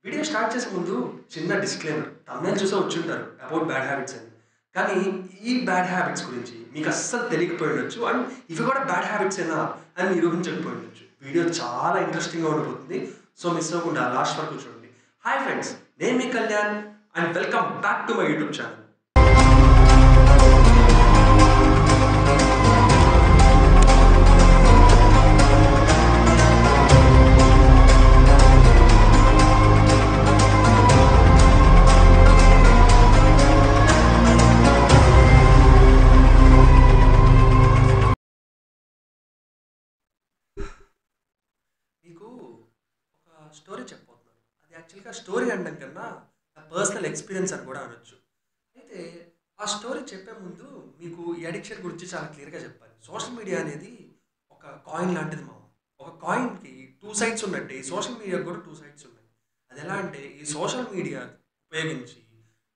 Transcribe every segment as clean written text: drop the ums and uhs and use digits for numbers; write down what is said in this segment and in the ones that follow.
Video start చేసే ముందు చిన్న డిస్క్లైమర్. థంబ్‌నెయిల్ చూసే వచ్చుంటారు అబౌట్ బ్యాడ్ హ్యాబిట్స్ అని. కానీ ఈ బ్యాడ్ హ్యాబిట్స్ గురించి మీకు అస్సలు తెలియకపోయి ఉండొచ్చు. అండ్ ఇవి కూడా బ్యాడ్ హ్యాబిట్సేనా అని నిరూపించకపోయి ఉండొచ్చు. వీడియో చాలా ఇంట్రెస్టింగ్‌గా ఉండబోతుంది. సో, మిస్ అవ్వకుండా లాస్ట్ వరకు చూడండి. హాయ్ ఫ్రెండ్స్, నేను మీ Kalyan and welcome back to my YouTube channel. మీకు ఒక స్టోరీ చెప్పబోతున్నాను. అది యాక్చువల్‌గా స్టోరీ అనడం కన్నా నా పర్సనల్ ఎక్స్‌పీరియన్స్ అని కూడా అనొచ్చు. అయితే ఆ స్టోరీ చెప్పే ముందు మీకు ఈ అడిక్షన్ గురించి చాలా క్లియర్‌గా చెప్పాలి. సోషల్ మీడియా అనేది ఒక కాయిన్ లాంటిది మామ. ఒక కాయిన్‌కి 2 సైడ్స్ ఉన్నట్టే ఈ సోషల్ మీడియాకి కూడా 2 సైడ్స్ ఉన్నాయి. అదెలా అంటే ఈ సోషల్ మీడియా ఉపయోగించి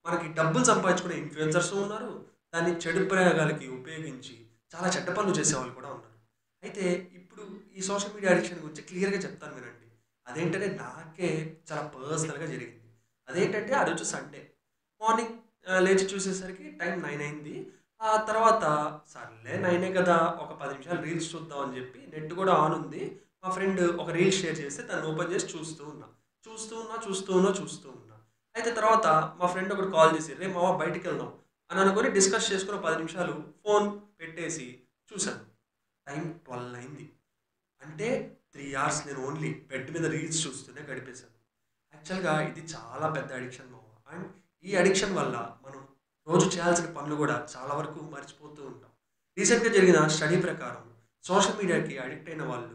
మనకి డబ్బులు సంపాదించుకునే ఇన్‌ఫ్లుయెన్సర్స్ ఉన్నారు. దాన్ని చెడు ప్రయోగాలకి ఉపయోగించి చాలా చెడ్డ పనులు చేసేవాళ్ళు కూడా ఉన్నారు. అయితే ఇప్పుడు ఈ సోషల్ మీడియా అడిక్షన్ గురించి క్లియర్‌గా చెప్తాను వినండి. అదేంటంటే నాకే చాలా పర్సనల్‌గా జరిగింది. అదేంటంటే ఆ రోజు సండే. మార్నింగ్ లేచి చూసేసరికి టైం 9 అయింది. ఆ తర్వాత సర్లే 9 కదా! ఒక 10 నిమిషాలు రీల్స్ చూద్దాం అని చెప్పి నెట్ కూడా ఆన్ ఉంది. మా ఫ్రెండ్ ఒక రీల్ షేర్ చేస్తే దాన్ని ఓపెన్ చేసి చూస్తూ ఉన్నా. చూస్తూ ఉన్నా. అయితే తర్వాత మా ఫ్రెండ్ ఒకడు కాల్ చేసి, "రేయ్ మామ బయటికెళ్దాం" అని అనుకోని డిస్కస్ చేసుకొని 10 నిమిషాలు ఫోన్ పెట్టేసి చూసాను. టైం 12 అయింది. అంటే 3 అవర్స్ నేను ఓన్లీ బెడ్ మీద రీల్స్ చూస్తూనే గడిపేశాను. యాక్చువల్‌గా ఇది చాలా పెద్ద అడిక్షన్ మామ. అండ్ ఈ అడిక్షన్ వల్ల మనం రోజు చేయాల్సిన పనులు గూడా చాలా వరకు మర్చిపోతూ ఉంటాం. రీసెంట్‌గా జరిగిన స్టడీ ప్రకారం సోషల్ మీడియాకి అడిక్ట్ అయిన వాళ్ళు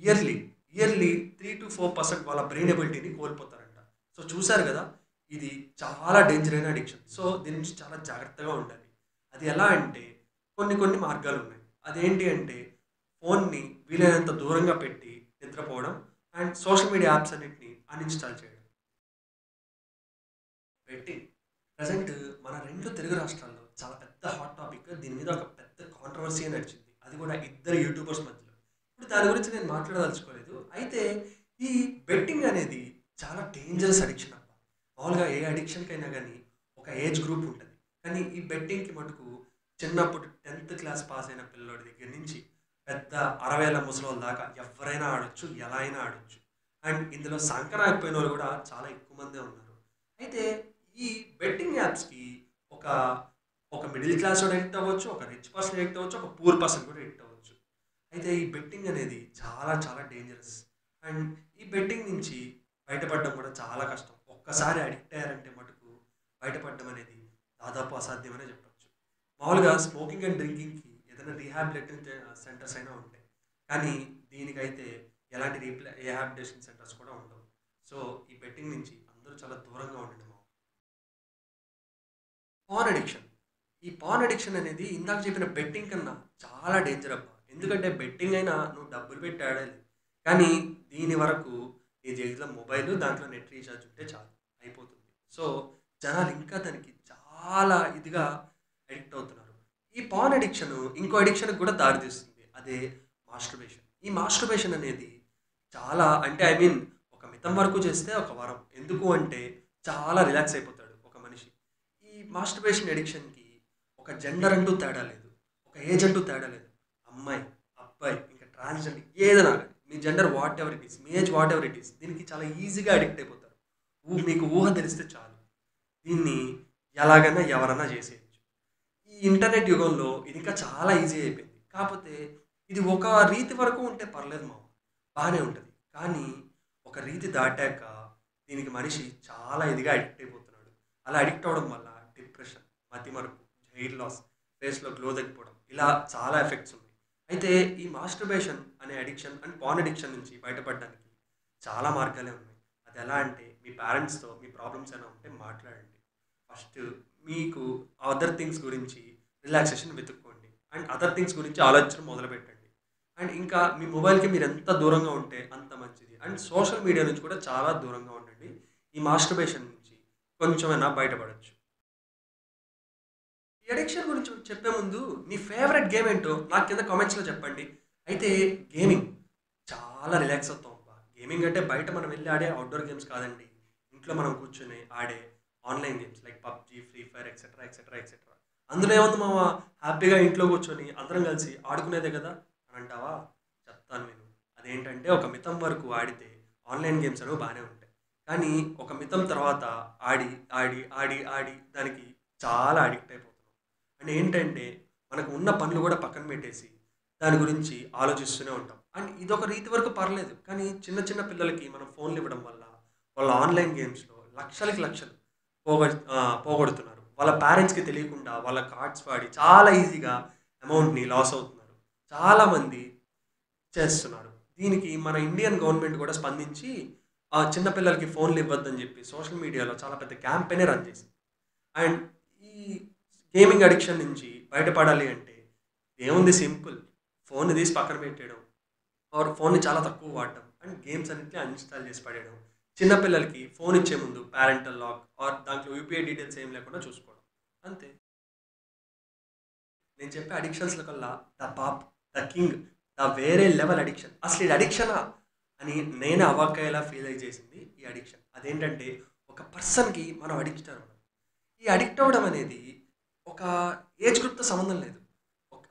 ఇయర్‌లీ, ఇయర్‌లీ 3-4% వాళ్ళ బ్రెయిన్ ఎబిలిటీని కోల్పోతారంట. సో, చూసారు గదా! ఇది చాలా డేంజర్ అయిన అడిక్షన్. సో, దీని నుంచి చాలా జాగ్రత్తగా ఉండాలి. అది ఎలా అంటే కొన్ని మార్గాలున్నాయి. అదేంటి అంటే ఫోన్‌ని వీలైనంత దూరంగా పెట్టి నిద్రపోవడం అండ్ సోషల్ మీడియా యాప్స్ అన్నిటిని అన్‌ఇన్‌స్టాల్ చేయడం. బెట్టింగ్ ప్రెజెంట్ మన 2 తెలుగు రాష్ట్రాల్లో చాలా పెద్ద హాట్ టాపిక్. దీని మీద ఒక పెద్ద కాంట్రోవర్సీయే నడిచింది. అది కూడా ఇద్దరు యూట్యూబర్స్ మధ్యలో. ఇప్పుడు దాని గురించి నేను మాట్లాడదలుచుకోలేదు. అయితే ఈ బెట్టింగ్ అనేది చాలా డేంజరస్ అడిక్షన్ అబ్బా! మామూలుగా ఏ అడిక్షన్‌కైనా గానీ ఒక ఏజ్ గ్రూప్ ఉంటది. కానీ ఈ బెట్టింగ్‌కి మటుకు చిన్నప్పుడు 10థ్ క్లాస్ పాస్ అయిన పిల్లోడి దగ్గర నుంచి పెద్ద 60 ముసలోళ్ళ దాకా ఎవ్వరైనా ఆడొచ్చు. ఎలా అయినా ఆడొచ్చు. అండ్ ఇందులో సంకనాకపోయినోళ్ళు గూడా చాలా ఎక్కువ మందే ఉన్నారు. అయితే ఈ బెట్టింగ్ యాప్స్‌కి ఒక, ఒక మిడిల్ క్లాసోడు అడిక్ట్ అవ్వచ్చు. ఒక రిచ్ పర్సన్ అడిక్ట్ అవ్వచ్చు. ఒక పూర్ పర్సన్ కూడా అడిక్ట్ అవ్వచ్చు. అయితే ఈ బెట్టింగ్ అనేది చాలా డేంజరస్. అండ్ ఈ బెట్టింగ్ నుంచి బయటపడడం కూడా చాలా కష్టం. ఒక్కసారి అడిక్ట్ అయ్యారంటే మటుకు బయటపడడం అనేది దాదాపు అసాధ్యమనే చెప్పొచ్చు. మామూలుగా స్మోకింగ్ అండ్ డ్రింకింగ్‌కి ఏదైనా రీహాబిలిటేషన్ సెంటర్స్ అయినా ఉంటాయి. కానీ దీనికైతే ఎలాంటి రీహాబిలిటేషన్ సెంటర్స్ కూడా ఉండవు. సో, ఈ బెట్టింగ్ నుంచి అందరూ చాలా దూరంగా ఉండండి మామ. Pan addiction. ఈ పాన్ అడిక్షన్ అనేది ఇందాక చెప్పిన బెట్టింగ్ కన్నా చాలా డేంజర్ అబ్బా! ఎందుకంటే బెట్టింగ్ అయినా నువ్వు డబ్బులు పెట్టి ఆడాలి. కానీ దీని వరకు నీ చేతిలో మొబైలు, దాంట్లో నెట్ రీచార్జ్ ఉంటే చాలు అయిపోతుంది. సో, జనాలు ఇంకా దానికి చాలా ఇదిగా అడిక్ట్ అవుతున్నారు. ఈ పాన్ అడిక్షన్ ఇంకో అడిక్షన్‌కి కూడా దారితీస్తుంది. అదే మాస్టర్బేషన్. ఈ మాస్టర్బేషన్ అనేది చాలా అంటే ఐ మీన్ ఒక మితం వరకు చేస్తే ఒక వరం. ఎందుకు అంటే చాలా రిలాక్స్ అయిపోతాడు ఒక మనిషి. ఈ మాస్టర్బేషన్ అడిక్షన్‌కి ఒక జెండర్ అంటూ తేడా లేదు. ఒక ఏజ్ అంటూ తేడా లేదు. అమ్మాయి, అబ్బాయి ఇంకా ట్రాన్స్‌జెండర్ ఏదైనా గాని మీ gender whatever it is, మీ age whatever it is దీనికి చాలా ఈజీగా అడిక్ట్ అయిపోతారు. మీకు ఊహ తెలిస్తే చాలు. దీన్ని ఎలాగైనా ఎవరైనా చేసేయొచ్చు. ఈ ఇంటర్నెట్ యుగంలో ఇది ఇంకా చాలా ఈజీ అయిపోయింది. కాపోతే ఇది ఒక రీతి వరకు ఉంటే పర్లేదు మామ. బానే ఉంటది. కానీ ఒక రీతి దాటాక దీనికి మనిషి చాలా ఇదిగా అడిక్ట్ అయిపోతున్నాడు. అలా అడిక్ట్ అవ్వడం వల్ల డిప్రెషన్, మతిమరుపు, హెయిర్ లాస్, ఫేస్‌లో గ్లో తగ్గిపోవడం ఇలా చాలా ఎఫెక్ట్స్ ఉన్నాయి. అయితే ఈ మాస్టర్బేషన్ అనే అడిక్షన్ అండ్ పార్న్ అడిక్షన్ నుంచి బయటపడడానికి చాలా మార్గాలే ఉన్నాయి. అదెలా అంటే మీ పేరెంట్స్‌తో మీ ప్రాబ్లమ్స్ ఏమైనా ఉంటే మాట్లాడండి. ఫస్ట్ మీకు అదర్ థింగ్స్ గురించి రిలాక్సేషన్ వెతుక్కోండి. అండ్ అదర్ థింగ్స్ గురించి ఆలోచించడం మొదలుపెట్టండి. అండ్ ఇంకా మీ మొబైల్‌కి మీరెంత దూరంగా ఉంటే అంత మంచిది. అండ్ సోషల్ మీడియా నుంచి కూడా చాలా దూరంగా ఉండండి. ఈ మాస్టర్బేషన్ నుంచి కొంచెమైనా బయటపడొచ్చు. ఈ అడిక్షన్ గురించి చెప్పే ముందు మీ ఫేవరెట్ గేమ్ ఏంటో నాకు కింద కామెంట్స్‌లో చెప్పండి. అయితే గేమింగ్ చాలా రిలాక్స్ అవుతాం అబ్బా! గేమింగ్ అంటే బయట మనం వెళ్లి ఆడే ఔట్‌డోర్ గేమ్స్ కాదండి. ఇంట్లో మనం కూర్చొని ఆడే online games like PUBG, free fire etcetera, etcetera, etcetera. అందులో ఏముంది మామ హ్యాపీగా ఇంట్లో కూర్చొని అందరం కలిసి ఆడుకునేదే కదా! అని అంటావా? చెప్తాను విను. అదేంటంటే ఒక మితం వరకు ఆడితే ఆన్‌లైన్ గేమ్స్ అనేవి బానే ఉంటాయి. కానీ ఒక మితం తర్వాత ఆడి, ఆడి, ఆడి, ఆడి దానికి చాలా అడిక్ట్ అయిపోతున్నాం. అండ్ ఏంటంటే మనకు ఉన్న పనులు కూడా పక్కన పెట్టేసి దాని గురించి ఆలోచిస్తూనే ఉంటాం. అండ్ ఇదొక రీతి వరకు పర్లేదు. కానీ చిన్న చిన్న పిల్లలకి మనం ఫోన్‌లు ఇవ్వడం వల్ల వాళ్ళు ఆన్‌లైన్ గేమ్స్‌లో లక్షలకి లక్షలు పోగొడుతున్నారు. వాళ్ళ పేరెంట్స్‌కి తెలియకుండా వాళ్ళ కార్డ్స్ వాడి చాలా ఈజీగా అమౌంట్‌ని లాస్ అవుతున్నారు. చాలామంది చేస్తున్నారు. దీనికి మన ఇండియన్ గవర్నమెంట్ కూడా స్పందించి చిన్న పిల్లలకి ఫోన్‌లు ఇవ్వద్దని చెప్పి సోషల్ మీడియాలో చాలా పెద్ద క్యాంపెయినే రన్ చేసింది. అండ్ ఈ గేమింగ్ అడిక్షన్ నుంచి బయటపడాలి అంటే ఏముంది సింపుల్. ఫోన్‌ని తీసి పక్కన పెట్టేయడం. ఆర్ ఫోన్‌ని చాలా తక్కువ వాడడం. అండ్ గేమ్స్ అన్నిటిని అన్‌ఇన్‌స్టాల్ చేసి పడేయడం. చిన్న పిల్లలకి ఫోన్ ఇచ్చే ముందు పేరెంటల్ లాక్ ఆర్ దాంట్లో యూపీఐ డీటెయిల్స్ ఏం లేకుండా చూసుకోవడం. అంతే. నేను చెప్పే అడిక్షన్స్‌ల కల్లా the pop, the king, the వేరే లెవెల్ అడిక్షన్. అసలు ఇది అడిక్షనా? అని నేనే అవాక్కయ్యేలా ఫీల్ అయ్యి చేసింది ఈ అడిక్షన్. అదేంటంటే ఒక పర్సన్‌కి మనం అడిక్ట్ అవ్వడం. ఈ అడిక్ట్ అవ్వడం అనేది ఒక ఏజ్ గ్రూప్‌తో సంబంధం లేదు.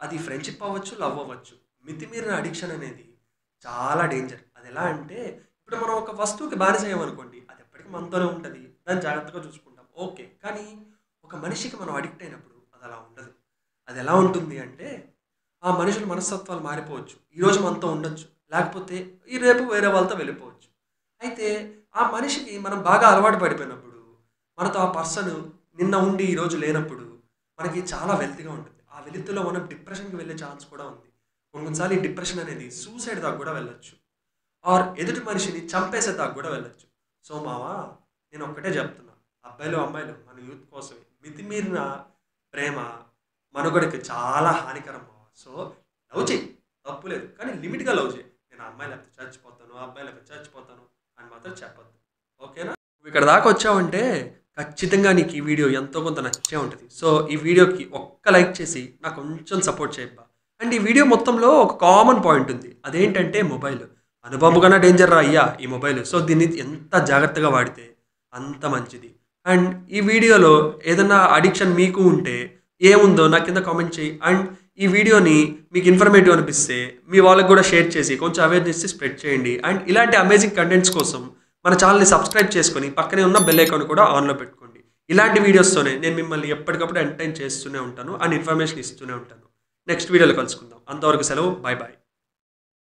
అది ఫ్రెండ్‌షిప్ అవ్వచ్చు, లవ్ అవ్వచ్చు. మితిమీరిన అడిక్షన్ అనేది చాలా డేంజర్. అదెలా అంటే ఇప్పుడు మనం ఒక వస్తువుకి బానిసయ్యామనుకోండి. అది ఎప్పటికి మనతోనే ఉంటది. దాన్ని జాగ్రత్తగా చూసుకుంటాం. ఓకే. కానీ ఒక మనిషికి మనం అడిక్ట్ అయినప్పుడు అదలా ఉండదు. అదెలా ఉంటుంది అంటే ఆ మనుషుల మనస్తత్వాలు మారిపోవచ్చు. ఈరోజు మనతో ఉండొచ్చు. లేకపోతే ఈ రేపు వేరే వాళ్ళతో వెళ్ళిపోవచ్చు. అయితే ఆ మనిషికి మనం బాగా అలవాటు పడిపోయినప్పుడు మనతో ఆ పర్సన్ నిన్న ఉండి ఈరోజు లేనప్పుడు మనకి చాలా వెల్తీగా ఉంటుంది. ఆ వెలితిలో మనం డిప్రెషన్‌కి వెళ్ళే ఛాన్స్ కూడా ఉంది. కొన్ని కొన్ని సార్లు ఈ డిప్రెషన్ అనేది సూసైడ్ దాకా కూడా వెళ్ళొచ్చు. ఆర్ ఎదుటి మనిషిని చంపేసే దాకా కూడా వెళ్ళొచ్చు. సో మావా నేనొక్కటే చెప్తున్నా. అబ్బాయిలు, అమ్మాయిలు మన యూత్ కోసమే. మితిమీరిన ప్రేమ మనుగడకి చాలా హానికరం మావ. సో లవ్ చెయ్యి. తప్పు లేదు. కానీ లిమిట్‌గా లవ్ చెయ్యి. నేను ఆ అమ్మాయి లేకపోతే చచ్చిపోతాను, ఆ అబ్బాయి లేకపోతే చచ్చిపోతాను అని మాత్రం చెప్పొద్దు. ఓకేనా? నువ్వు ఇక్కడ దాకా వచ్చావంటే ఖచ్చితంగా నీకు ఈ వీడియో ఎంతో కొంత నచ్చే ఉంటది. సో ఈ వీడియోకి ఒక్క లైక్ చేసి నాకు కొంచెం సపోర్ట్ చేయబ్బా! అండ్ ఈ వీడియో మొత్తంలో ఒక కామన్ పాయింట్ ఉంది. అదేంటంటే మొబైల్. అణుబాంబు కన్నా డేంజర్ రా అయ్యా ఈ మొబైల్. సో దీన్ని ఎంత జాగ్రత్తగా వాడితే అంత మంచిది. అండ్ ఈ వీడియోలో ఏదన్నా అడిక్షన్ మీకు ఉంటే ఏముందో నా కింద కామెంట్ చేయి. అండ్ ఈ వీడియోని మీకు ఇన్ఫర్మేటివ్ అనిపిస్తే మీ వాళ్ళకి కూడా షేర్ చేసి కొంచెం అవేర్‌నెస్ స్ప్రెడ్ చేయండి. అండ్ ఇలాంటి అమేజింగ్ కంటెంట్స్ కోసం మన ఛానెల్‌ని సబ్స్క్రైబ్ చేసుకొని పక్కనే ఉన్న బెల్ ఐకాన్ కూడా ఆన్‌లో పెట్టుకోండి. ఇలాంటి వీడియోస్తోనే నేను మిమ్మల్ని ఎప్పటికప్పుడు ఎంటర్‌టైన్ చేస్తూనే ఉంటాను. అండ్ ఇన్ఫర్మేషన్ ఇస్తూనే ఉంటాను. నెక్స్ట్ వీడియోలో కలుసుకుందాం. అంతవరకు సెలవు. By by.